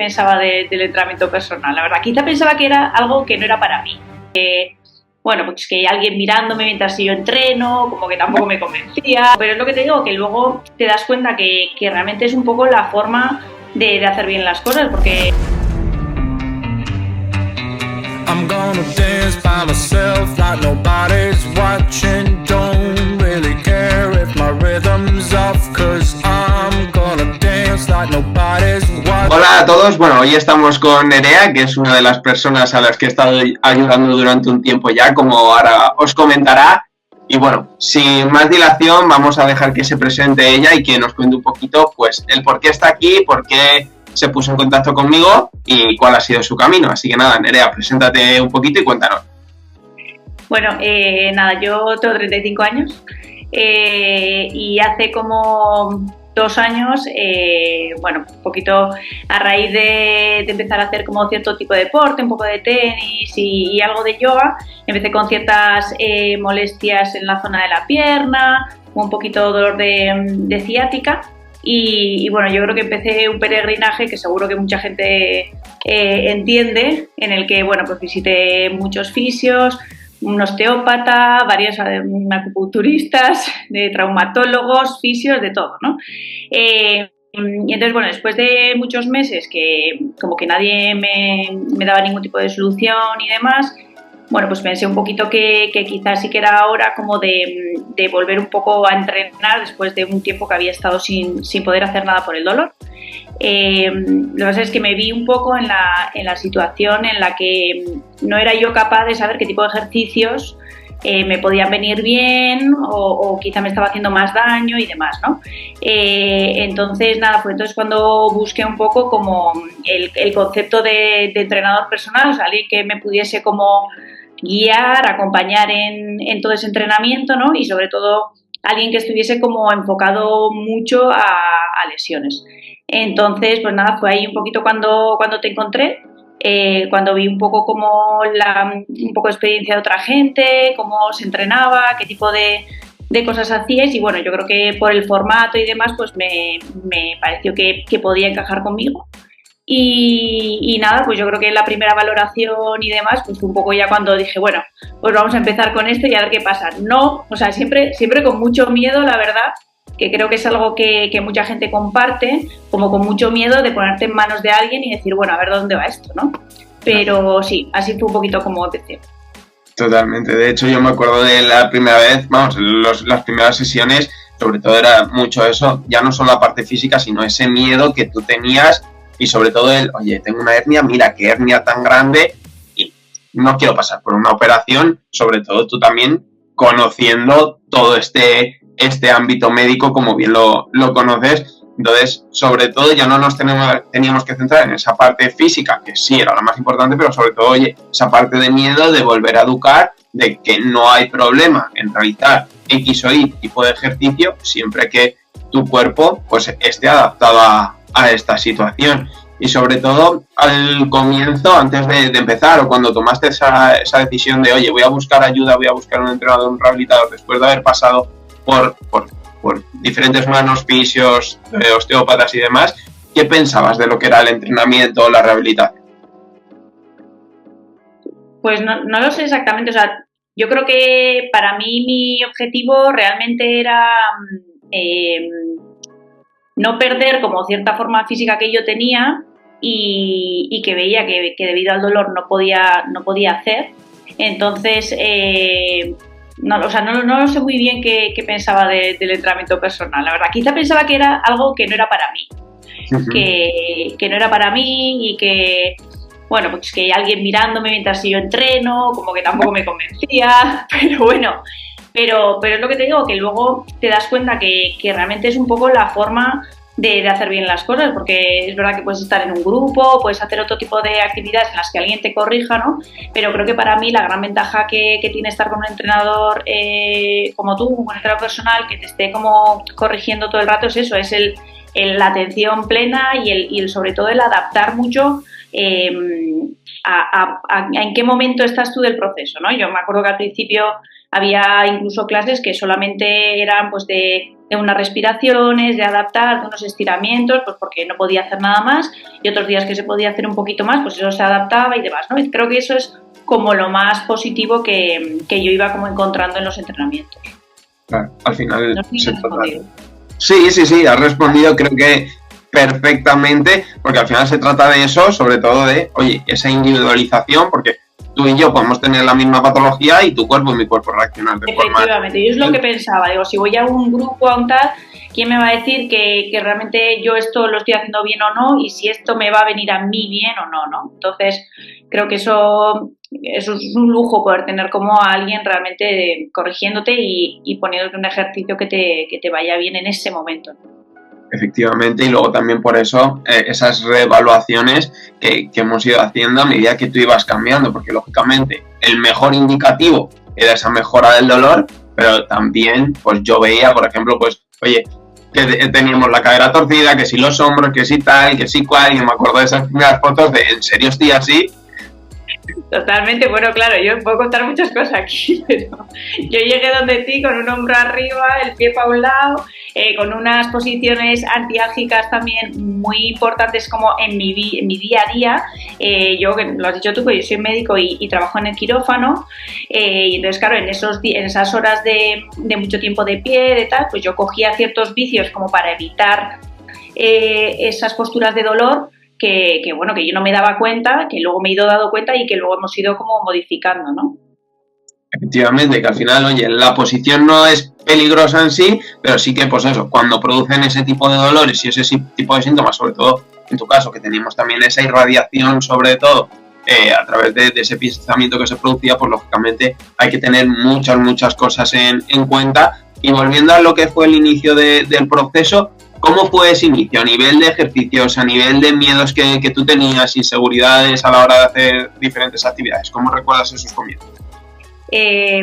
pensaba del entrenamiento personal, la verdad. Quizá pensaba que era algo que no era para mí. Bueno, pues que hay alguien mirándome mientras yo entreno, como que tampoco me convencía. Pero es lo que te digo, que luego te das cuenta que realmente es un poco la forma de hacer bien las cosas, porque... I'm gonna dance by myself like nobody's watching. Don't really care if my rhythm's off, 'cause I'm gonna dance like nobody's watching. Hola a todos, bueno, hoy estamos con Nerea, que es una de las personas a las que he estado ayudando durante un tiempo ya, como ahora os comentará. Y bueno, sin más dilación, vamos a dejar que se presente ella y que nos cuente un poquito, pues, el por qué está aquí, por qué se puso en contacto conmigo y cuál ha sido su camino. Así que nada, Nerea, preséntate un poquito y cuéntanos. Bueno, nada, yo tengo 35 años y hace como 2 años, bueno, un poquito a raíz de empezar a hacer como cierto tipo de deporte, un poco de tenis y algo de yoga, empecé con ciertas molestias en la zona de la pierna, un poquito dolor de ciática. Y bueno, yo creo que empecé un peregrinaje que seguro que mucha gente entiende, en el que, bueno, pues visité muchos fisios, un osteópata, varios acupunturistas, de traumatólogos, fisios, de todo, ¿no? Y entonces, bueno, después de muchos meses que como que nadie me daba ningún tipo de solución y demás, bueno, pues pensé un poquito que quizás sí que era hora como de volver un poco a entrenar después de un tiempo que había estado sin poder hacer nada por el dolor. Lo que pasa es que me vi un poco en la situación en la que no era yo capaz de saber qué tipo de ejercicios me podían venir bien o quizá me estaba haciendo más daño y demás, ¿no? Entonces, nada, fue entonces cuando busqué un poco como el concepto de entrenador personal, o sea, alguien que me pudiese como guiar, acompañar en todo ese entrenamiento, ¿no? Y sobre todo alguien que estuviese como enfocado mucho a lesiones. Entonces, pues nada, fue ahí un poquito cuando te encontré, cuando vi un poco como un poco de experiencia de otra gente, cómo se entrenaba, qué tipo de cosas hacíais, y bueno, yo creo que por el formato y demás, pues me pareció que podía encajar conmigo. Y nada, pues yo creo que la primera valoración y demás, pues fue un poco ya cuando dije, bueno, pues vamos a empezar con esto y a ver qué pasa. No, o sea, siempre con mucho miedo, la verdad, que creo que es algo que mucha gente comparte, como con mucho miedo de ponerte en manos de alguien y decir, bueno, a ver dónde va esto, ¿no? Pero sí, así fue un poquito como empecé. Totalmente, de hecho yo me acuerdo de la primera vez, vamos, las primeras sesiones, sobre todo era mucho eso, ya no solo la parte física, sino ese miedo que tú tenías. Y sobre todo oye, tengo una hernia, mira qué hernia tan grande y no quiero pasar por una operación, sobre todo tú también conociendo todo este ámbito médico como bien lo conoces. Entonces, sobre todo ya no nos teníamos que centrar en esa parte física, que sí era la más importante, pero sobre todo, oye, esa parte de miedo de volver a educar, de que no hay problema en realizar X o Y tipo de ejercicio, siempre que tu cuerpo pues esté adaptado a esta situación. Y sobre todo al comienzo, antes de empezar, o cuando tomaste esa decisión de, oye, voy a buscar ayuda, voy a buscar un entrenador, un rehabilitador, después de haber pasado por diferentes manos, fisios, osteópatas y demás, ¿qué pensabas de lo que era el entrenamiento o la rehabilitación? Pues no lo sé exactamente, o sea, yo creo que para mí mi objetivo realmente era no perder como cierta forma física que yo tenía y que veía que debido al dolor no podía hacer. Entonces, no lo sé muy bien qué pensaba del entrenamiento personal, la verdad. Quizá pensaba que era algo que no era para mí, que no era para mí y que, bueno, pues que hay alguien mirándome mientras yo entreno, como que tampoco me convencía, pero bueno. Pero es lo que te digo, que luego te das cuenta que realmente es un poco la forma de hacer bien las cosas, porque es verdad que puedes estar en un grupo, puedes hacer otro tipo de actividades en las que alguien te corrija, ¿no? Pero creo que para mí la gran ventaja que tiene estar con un entrenador como tú, un entrenador personal, que te esté como corrigiendo todo el rato, es eso, es la atención plena y sobre todo el adaptar mucho en qué momento estás tú del proceso, ¿no? Yo me acuerdo que al principio había incluso clases que solamente eran pues de unas respiraciones, de adaptar, de unos estiramientos, pues porque no podía hacer nada más, y otros días que se podía hacer un poquito más, pues eso se adaptaba y demás, ¿no? Y creo que eso es como lo más positivo que yo iba como encontrando en los entrenamientos. Claro, al final No sé si se te he trata. respondido. Sí, has respondido creo que perfectamente, porque al final se trata de eso, sobre todo de, oye, esa individualización, porque tú y yo podemos tener la misma patología y tu cuerpo y mi cuerpo reaccionar de forma... Efectivamente, yo es lo que pensaba, digo, si voy a un grupo, a un tal, ¿quién me va a decir que realmente yo esto lo estoy haciendo bien o no? Y si esto me va a venir a mí bien o no, ¿no? Entonces, creo que eso es un lujo, poder tener como a alguien realmente corrigiéndote y poniéndote un ejercicio que te vaya bien en ese momento. Efectivamente, y luego también por eso esas reevaluaciones que hemos ido haciendo a medida que tú ibas cambiando, porque lógicamente el mejor indicativo era esa mejora del dolor, pero también pues yo veía, por ejemplo, pues oye, que teníamos la cadera torcida, que si los hombros, que si tal, que si cual, y me acuerdo de esas primeras fotos de ¿en serio estoy así? Totalmente, bueno, claro, yo puedo contar muchas cosas aquí, pero yo llegué donde ti con un hombro arriba, el pie para un lado, con unas posiciones antiálgicas también muy importantes como en mi día a día. Yo, que lo has dicho tú, que yo soy médico y trabajo en el quirófano, y entonces, claro, en esas horas de mucho tiempo de pie, de tal, pues yo cogía ciertos vicios como para evitar esas posturas de dolor, que bueno, que yo no me daba cuenta, que luego me he ido dando cuenta y que luego hemos ido como modificando, ¿no? Efectivamente, que al final, oye, la posición no es peligrosa en sí, pero sí que, pues eso, cuando producen ese tipo de dolores y ese tipo de síntomas, sobre todo en tu caso, que teníamos también esa irradiación, sobre todo, a través de ese pensamiento que se producía, pues lógicamente hay que tener muchas cosas en cuenta. Y volviendo a lo que fue el inicio del proceso, ¿cómo fue ese inicio? A nivel de ejercicios, a nivel de miedos que tú tenías, inseguridades a la hora de hacer diferentes actividades, ¿cómo recuerdas esos comienzos?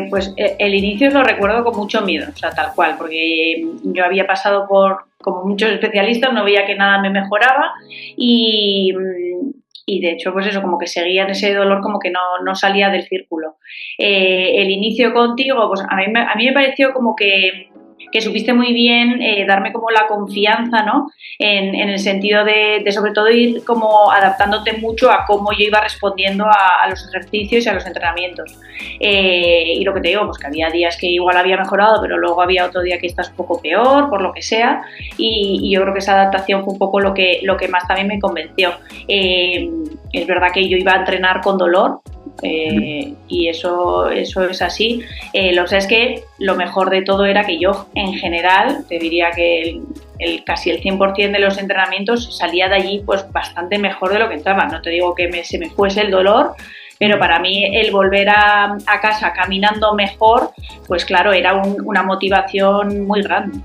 Pues el inicio lo recuerdo con mucho miedo, o sea, tal cual, porque yo había pasado por, como muchos especialistas, no veía que nada me mejoraba y de hecho, pues eso, como que seguía en ese dolor, como que no salía del círculo. El inicio contigo, pues a mí me pareció como que supiste muy bien darme como la confianza, ¿no? En el sentido de sobre todo ir como adaptándote mucho a cómo yo iba respondiendo a los ejercicios y a los entrenamientos. Y lo que te digo, pues que había días que igual había mejorado, pero luego había otro día que estás un poco peor, por lo que sea, y yo creo que esa adaptación fue un poco lo que más también me convenció. Es verdad que yo iba a entrenar con dolor, y eso es así. Lo que sé es que lo mejor de todo era que yo, en general, te diría que casi el 100% de los entrenamientos salía de allí pues bastante mejor de lo que entraba. No te digo que se me fuese el dolor, pero para mí el volver a casa caminando mejor, pues claro, era una motivación muy grande.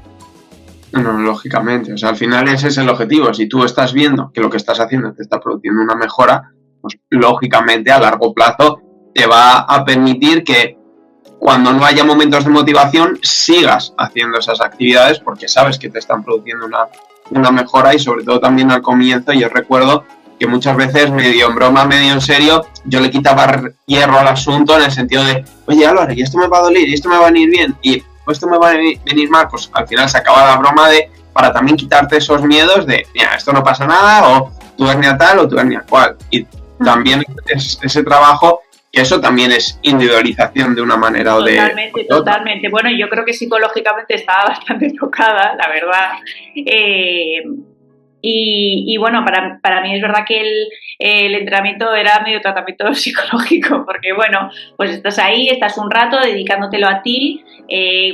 No, lógicamente, o sea, al final ese es el objetivo. Si tú estás viendo que lo que estás haciendo te está produciendo una mejora, pues lógicamente a largo plazo te va a permitir que cuando no haya momentos de motivación sigas haciendo esas actividades porque sabes que te están produciendo una mejora. Y sobre todo también al comienzo yo recuerdo que muchas veces medio en broma, medio en serio, yo le quitaba hierro al asunto en el sentido de, oye Álvaro, y esto me va a doler, y esto me va a venir bien, y esto me va a venir mal. Pues al final se acaba la broma para también quitarte esos miedos de, mira, esto no pasa nada, o tu hernia tal o tu hernia cual. Y también es ese trabajo, que eso también es individualización de una manera o de otra. Totalmente. Bueno, yo creo que psicológicamente estaba bastante tocada, la verdad. Y bueno, para mí es verdad que el entrenamiento era medio tratamiento psicológico, porque bueno, pues estás ahí, estás un rato dedicándotelo a ti,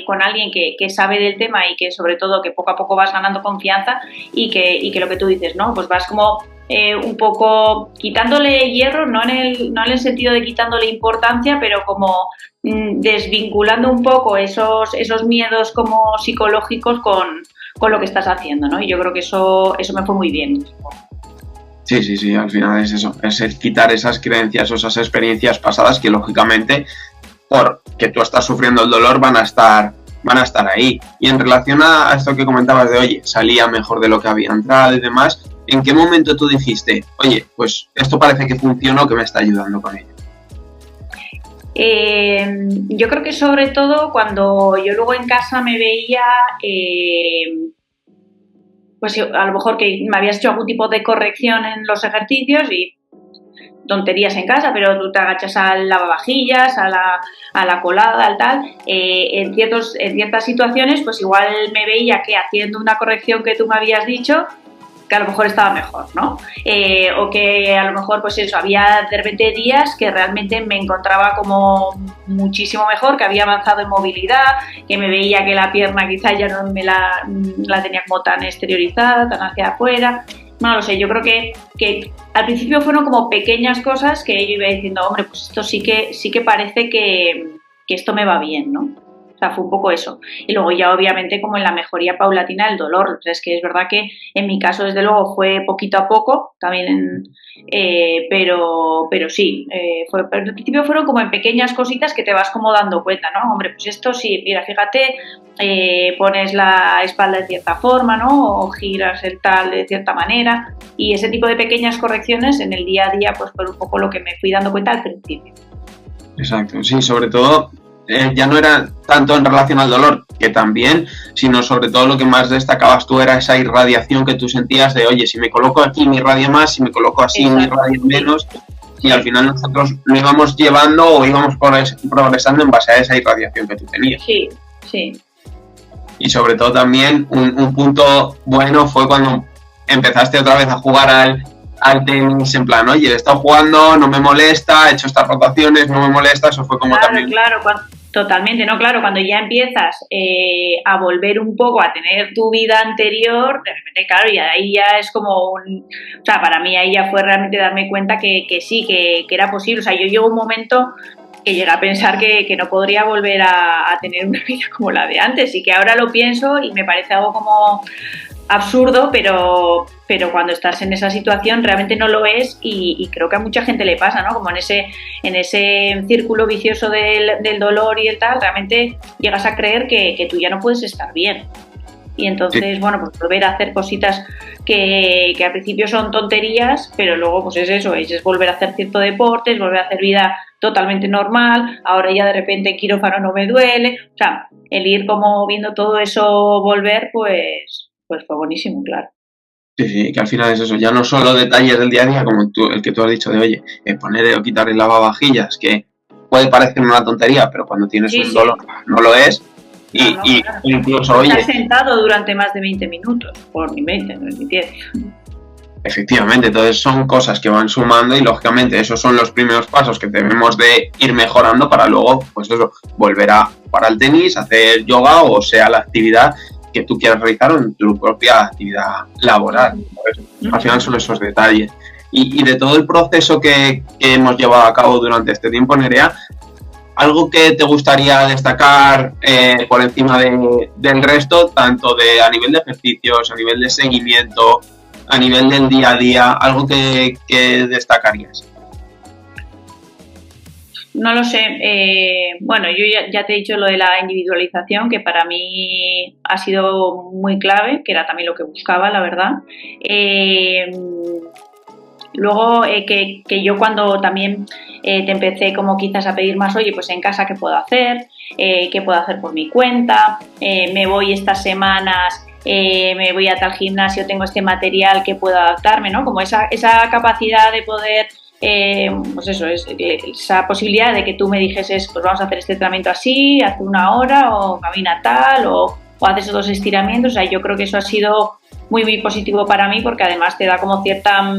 con alguien que sabe del tema y que sobre todo que poco a poco vas ganando confianza y que lo que tú dices, ¿no? Pues vas como un poco quitándole hierro, no en el sentido de quitándole importancia, pero como desvinculando un poco esos miedos como psicológicos con lo que estás haciendo, ¿no? Y yo creo que eso me fue muy bien. Sí, al final es eso, es el quitar esas creencias o esas experiencias pasadas que lógicamente, porque tú estás sufriendo el dolor, van a estar ahí. Y en relación a esto que comentabas de, oye, salía mejor de lo que había entrado y demás, ¿en qué momento tú dijiste, oye, pues esto parece que funcionó, que me está ayudando con ello? Yo creo que sobre todo cuando yo luego en casa me veía, pues a lo mejor que me habías hecho algún tipo de corrección en los ejercicios y tonterías en casa, pero tú te agachas al lavavajillas, a la colada, al tal, en ciertas situaciones, pues igual me veía que haciendo una corrección que tú me habías dicho, que a lo mejor estaba mejor, ¿no? O que a lo mejor, pues eso, había de repente días que realmente me encontraba como muchísimo mejor, que había avanzado en movilidad, que me veía que la pierna quizá ya no me la tenía como tan exteriorizada, tan hacia afuera. No lo sé, yo creo que al principio fueron como pequeñas cosas que yo iba diciendo, hombre, pues esto sí que parece que esto me va bien, ¿no? O sea, fue un poco eso. Y luego ya obviamente como en la mejoría paulatina del dolor. O sea, es que es verdad que en mi caso desde luego fue poquito a poco, también, pero sí, pero al principio fueron como en pequeñas cositas que te vas como dando cuenta, ¿no? Hombre, pues esto sí, mira, fíjate, pones la espalda de cierta forma, ¿no? O giras el tal de cierta manera. Y ese tipo de pequeñas correcciones en el día a día pues fue un poco lo que me fui dando cuenta al principio. Exacto, sí, sobre todo ya no era tanto en relación al dolor, que también, sino sobre todo lo que más destacabas tú era esa irradiación que tú sentías de, oye, si me coloco aquí me irradia más, si me coloco así me irradia menos, y al final nosotros lo íbamos llevando o íbamos progresando en base a esa irradiación que tú tenías. Sí, sí. Y sobre todo también un punto bueno fue cuando empezaste otra vez a jugar al tenis, en plan, oye, he estado jugando, no me molesta, he hecho estas rotaciones, no me molesta, eso fue como claro, también... Claro, totalmente, ¿no? Claro, cuando ya empiezas a volver un poco a tener tu vida anterior, de repente, claro, y ahí ya es como un... O sea, para mí ahí ya fue realmente darme cuenta que sí, que era posible. O sea, yo llegó un momento que llegué a pensar que no podría volver a tener una vida como la de antes y que ahora lo pienso y me parece algo como absurdo, pero cuando estás en esa situación realmente no lo es y creo que a mucha gente le pasa, ¿no? Como en ese círculo vicioso del dolor y el tal, realmente llegas a creer que tú ya no puedes estar bien. Y entonces, sí. Bueno, pues volver a hacer cositas que al principio son tonterías, pero luego pues es eso, es volver a hacer cierto deporte, es volver a hacer vida totalmente normal, ahora ya de repente quirófano no me duele, o sea, el ir como viendo todo eso volver, pues fue buenísimo, claro. Sí, que al final es eso, ya no solo detalles del día a día, como el que tú has dicho de, oye, poner o quitar el lavavajillas, que puede parecer una tontería, pero cuando tienes un dolor no lo es. Y claro. Incluso, oye... Estás sentado durante más de 20 minutos, por ni 20, no ni 10. Efectivamente, entonces son cosas que van sumando y lógicamente esos son los primeros pasos que debemos de ir mejorando para luego, pues eso, volver a jugar al tenis, hacer yoga o sea la actividad que tú quieras realizar en tu propia actividad laboral. Pues, al final son esos detalles. Y de todo el proceso que hemos llevado a cabo durante este tiempo, Nerea, ¿algo que te gustaría destacar por encima del resto, tanto a nivel de ejercicios, a nivel de seguimiento, a nivel del día a día, algo que destacarías? No lo sé. Bueno, yo ya te he dicho lo de la individualización, que para mí ha sido muy clave, que era también lo que buscaba, la verdad. Luego, que yo cuando también te empecé como quizás a pedir más, oye, pues en casa, ¿qué puedo hacer? ¿Qué puedo hacer por mi cuenta? Me voy estas semanas, me voy a tal gimnasio, tengo este material que puedo adaptarme, ¿no? Como esa capacidad de poder... pues eso, esa posibilidad de que tú me dijeses, pues vamos a hacer este entrenamiento así, hace una hora, o camina tal, o haces otros estiramientos. O sea, yo creo que eso ha sido muy, muy positivo para mí, porque además te da como cierta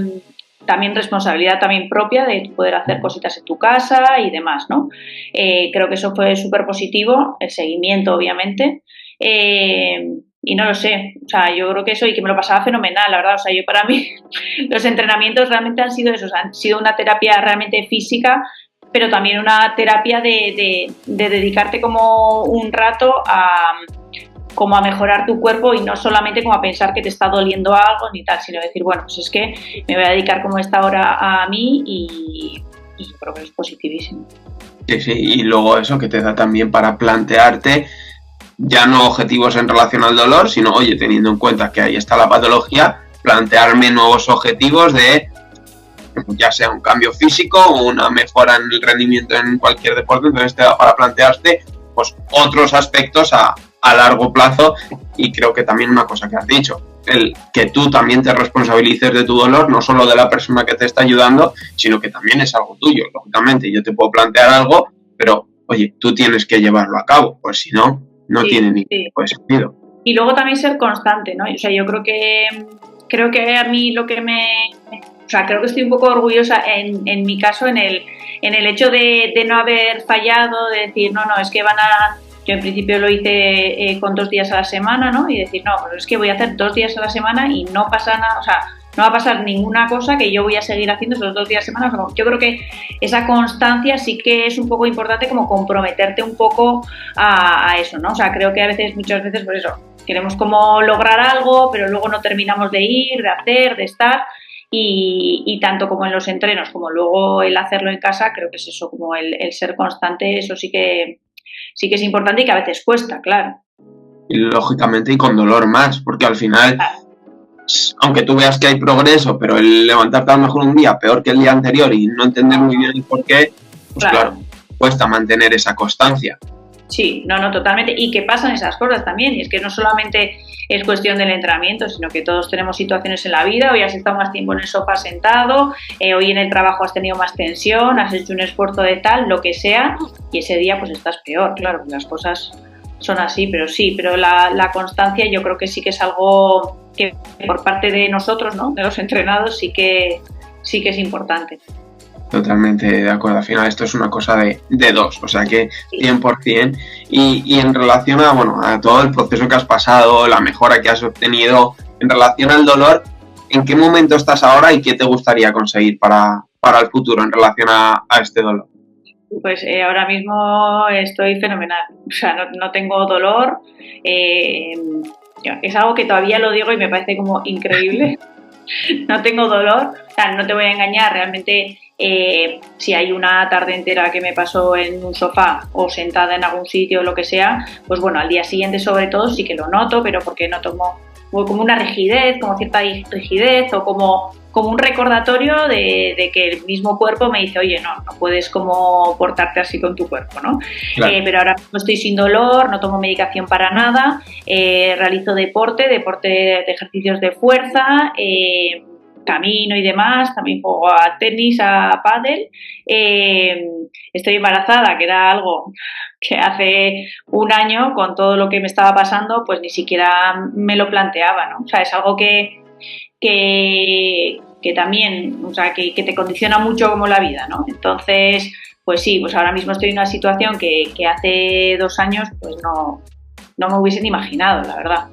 también responsabilidad también propia de poder hacer cositas en tu casa y demás, ¿no? Creo que eso fue súper positivo, el seguimiento, obviamente. Y no lo sé, o sea, yo creo que eso y que me lo pasaba fenomenal, la verdad. O sea, yo para mí los entrenamientos realmente han sido eso, o sea, han sido una terapia realmente física, pero también una terapia de dedicarte como un rato como a mejorar tu cuerpo y no solamente como a pensar que te está doliendo algo ni tal, sino decir, bueno, pues es que me voy a dedicar como esta hora a mí y creo que es positivísimo. Sí, y luego eso que te da también para plantearte ya no objetivos en relación al dolor, sino, oye, teniendo en cuenta que ahí está la patología, plantearme nuevos objetivos de ya sea un cambio físico o una mejora en el rendimiento en cualquier deporte, entonces te da para plantearte pues otros aspectos a largo plazo. Y creo que también una cosa que has dicho, el que tú también te responsabilices de tu dolor, no solo de la persona que te está ayudando, sino que también es algo tuyo. Lógicamente yo te puedo plantear algo, pero oye, tú tienes que llevarlo a cabo, pues si no, no tiene ningún tipo de sentido. Y luego también ser constante, ¿no? O sea, yo creo que a mí lo que o sea, creo que estoy un poco orgullosa en mi caso, en el hecho de no haber fallado, de decir, no, es que yo en principio lo hice con 2 días a la semana, ¿no? Y decir, no, pero es que voy a hacer 2 días a la semana y no pasa nada, o sea, no va a pasar ninguna cosa, que yo voy a seguir haciendo esos 2 días a la semana. Yo creo que esa constancia sí que es un poco importante, como comprometerte un poco a eso, ¿no? O sea, creo que muchas veces, pues eso, queremos como lograr algo, pero luego no terminamos de ir, de hacer, de estar. Y tanto como en los entrenos como luego el hacerlo en casa, creo que es eso, como el ser constante, eso sí que es importante y que a veces cuesta, claro. Y lógicamente y con dolor más, porque al final, aunque tú veas que hay progreso, pero el levantarte a lo mejor un día peor que el día anterior y no entender muy bien el por qué, pues claro, cuesta mantener esa constancia. Sí, no, totalmente. Y que pasan esas cosas también. Y es que no solamente es cuestión del entrenamiento, sino que todos tenemos situaciones en la vida. Hoy has estado más tiempo en el sofá sentado, hoy en el trabajo has tenido más tensión, has hecho un esfuerzo de tal, lo que sea, y ese día pues estás peor. Claro, las cosas son así, pero la constancia yo creo que sí que es algo que por parte de nosotros, ¿no? De los entrenados, sí que es importante. Totalmente de acuerdo. Al final esto es una cosa de dos, o sea que 100%. Y en relación a todo el proceso que has pasado, la mejora que has obtenido, en relación al dolor, ¿en qué momento estás ahora y qué te gustaría conseguir para el futuro en relación a este dolor? Pues ahora mismo estoy fenomenal, o sea, no tengo dolor, es algo que todavía lo digo y me parece como increíble. No tengo dolor, o sea, no te voy a engañar, realmente si hay una tarde entera que me paso en un sofá o sentada en algún sitio o lo que sea, pues bueno, al día siguiente sobre todo sí que lo noto, pero porque no tomo como una rigidez, como cierta rigidez o como un recordatorio de que el mismo cuerpo me dice, oye, no puedes como portarte así con tu cuerpo, ¿no? Claro. Pero ahora mismo estoy sin dolor, no tomo medicación para nada, realizo deporte de ejercicios de fuerza, camino y demás, también juego a tenis, a pádel, estoy embarazada, que era algo que hace un año, con todo lo que me estaba pasando, pues ni siquiera me lo planteaba, ¿no? O sea, es algo que también, o sea, que te condiciona mucho como la vida, ¿no? Entonces, pues sí, pues ahora mismo estoy en una situación que hace 2 años pues no me hubiesen imaginado, la verdad.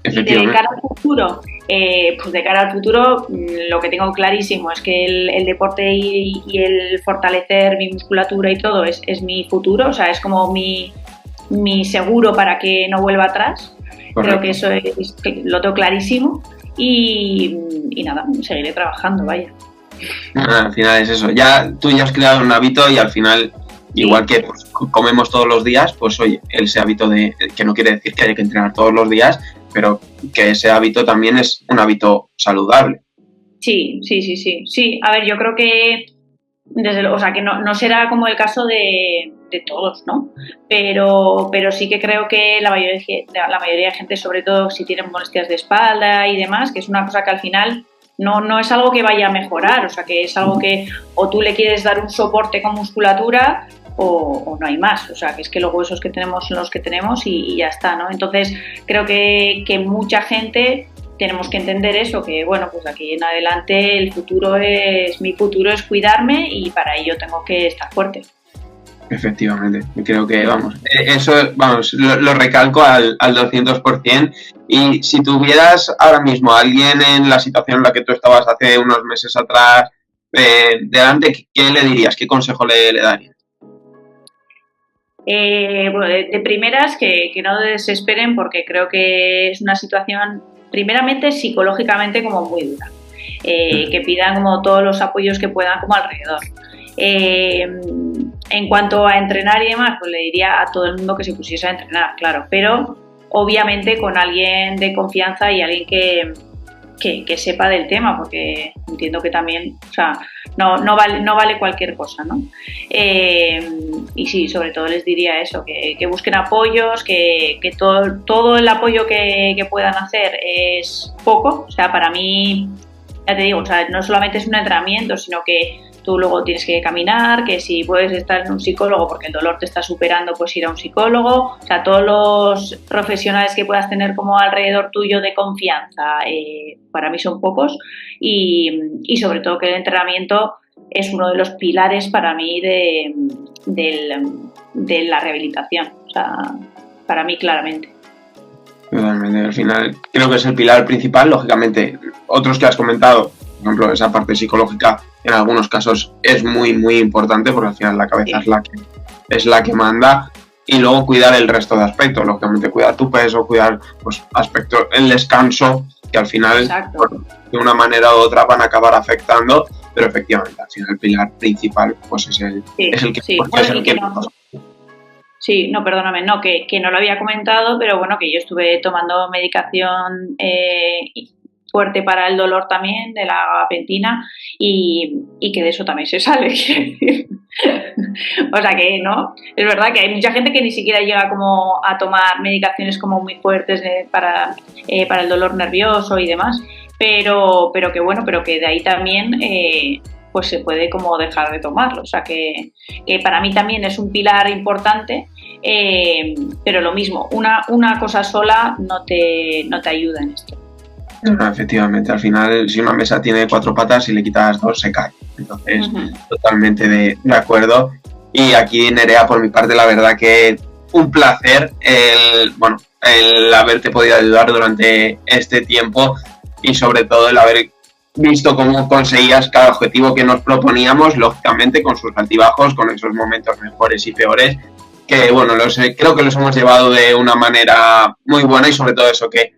Y de cara al futuro, pues de cara al futuro lo que tengo clarísimo es que el deporte y el fortalecer mi musculatura y todo es mi futuro, o sea, es como mi seguro para que no vuelva atrás. Correcto. Creo que eso lo tengo clarísimo y nada, seguiré trabajando, vaya. Al final es eso, tú ya has creado un hábito y al final, igual que pues, comemos todos los días, pues oye, ese hábito que no quiere decir que haya que entrenar todos los días, pero que ese hábito también es un hábito saludable. Sí. A ver, yo creo que o sea, que no será como el caso de todos, ¿no? Pero sí que creo que la mayoría de gente, sobre todo si tienen molestias de espalda y demás, que es una cosa que al final no es algo que vaya a mejorar, o sea, que es algo que o tú le quieres dar un soporte con musculatura o no hay más, o sea, que es que los huesos que tenemos son los que tenemos y ya está, ¿no? Entonces creo que mucha gente tenemos que entender eso, que bueno, pues aquí en adelante mi futuro es cuidarme y para ello tengo que estar fuerte. Efectivamente, creo que eso lo recalco al 200%. Y si tuvieras ahora mismo a alguien en la situación en la que tú estabas hace unos meses atrás delante, ¿qué le dirías? ¿Qué consejo le darías? Bueno, de primeras que no desesperen, porque creo que es una situación primeramente psicológicamente como muy dura, que pidan como todos los apoyos que puedan como alrededor. En cuanto a entrenar y demás, pues le diría a todo el mundo que se pusiese a entrenar, claro, pero obviamente con alguien de confianza y alguien que sepa del tema, porque entiendo que también, o sea, no vale cualquier cosa, ¿no? Y sí, sobre todo les diría eso, que busquen apoyos, que todo el apoyo que puedan hacer es poco, o sea, para mí, ya te digo, o sea, no solamente es un entrenamiento, sino que tú luego tienes que caminar, que si puedes estar en un psicólogo porque el dolor te está superando, pues ir a un psicólogo, o sea, todos los profesionales que puedas tener como alrededor tuyo de confianza, para mí son pocos y sobre todo que el entrenamiento es uno de los pilares para mí de la rehabilitación, o sea, para mí claramente. Totalmente, al final creo que es el pilar principal, lógicamente, otros que has comentado, por ejemplo, esa parte psicológica en algunos casos es muy, muy importante porque al final la cabeza sí. es la que manda y luego cuidar el resto de aspectos, lógicamente cuidar tu peso, cuidar pues, aspectos, el descanso, que al final bueno, de una manera u otra van a acabar afectando, pero efectivamente al final el pilar principal pues es el que... Sí. Bueno, es el que no. Sí, no, perdóname, no, que no lo había comentado, pero bueno, que yo estuve tomando medicación fuerte para el dolor también, de la gabapentina, y que de eso también se sale, quiero decir. O sea que, ¿no? Es verdad que hay mucha gente que ni siquiera llega como a tomar medicaciones como muy fuertes para el dolor nervioso y demás, pero que bueno, pero que de ahí también... pues se puede como dejar de tomarlo, o sea que para mí también es un pilar importante, pero lo mismo, una cosa sola no te ayuda en esto. Efectivamente, al final si una mesa tiene 4 patas y le quitas 2 se cae, entonces totalmente de acuerdo. Y aquí, Nerea, por mi parte, la verdad que un placer el haberte podido ayudar durante este tiempo y sobre todo el haber visto cómo conseguías cada objetivo que nos proponíamos, lógicamente con sus altibajos, con esos momentos mejores y peores, que bueno, creo que los hemos llevado de una manera muy buena y sobre todo eso, que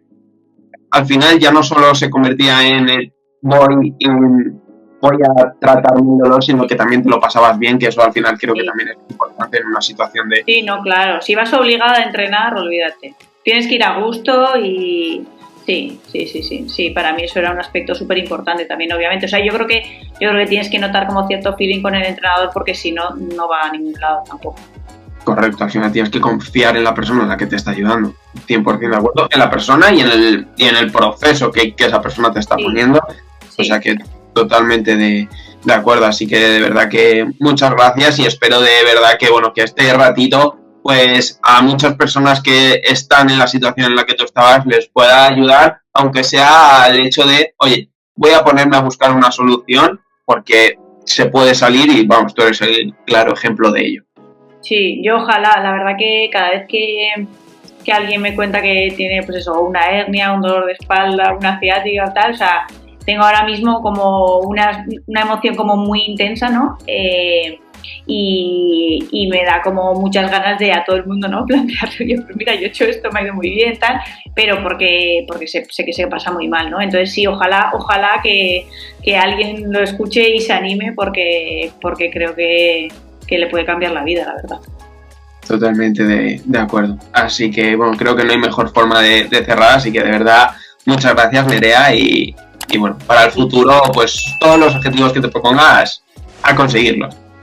al final ya no solo se convertía en el voy a tratar mi dolor, sino que también te lo pasabas bien, que eso al final creo que también es importante en una situación de... Sí, no, claro, si vas obligada a entrenar, olvídate. Tienes que ir a gusto y... Sí, para mí eso era un aspecto súper importante también, obviamente. O sea, yo creo que tienes que notar como cierto feeling con el entrenador porque si no, no va a ningún lado tampoco. Correcto, al final tienes que confiar en la persona en la que te está ayudando, 100% de acuerdo, en la persona y en el proceso que esa persona te está poniendo, o sea que totalmente de acuerdo, así que de verdad que muchas gracias y espero de verdad que bueno, que este ratito pues a muchas personas que están en la situación en la que tú estabas les pueda ayudar, aunque sea el hecho de, oye, voy a ponerme a buscar una solución porque se puede salir y vamos, tú eres el claro ejemplo de ello. Sí, yo ojalá, la verdad que cada vez que alguien me cuenta que tiene pues eso, una hernia, un dolor de espalda, una ciática o tal, o sea, tengo ahora mismo como una emoción como muy intensa, ¿no? Y me da como muchas ganas de a todo el mundo, ¿no? Plantearse, oye, pues mira, yo he hecho esto, me ha ido muy bien, tal, pero porque sé que se pasa muy mal, ¿no? Entonces sí, ojalá que alguien lo escuche y se anime porque creo que le puede cambiar la vida, la verdad. Totalmente de acuerdo. Así que, bueno, creo que no hay mejor forma de cerrar, así que de verdad, muchas gracias, Nerea, y bueno, para el futuro, pues todos los objetivos que te propongas, a conseguirlos.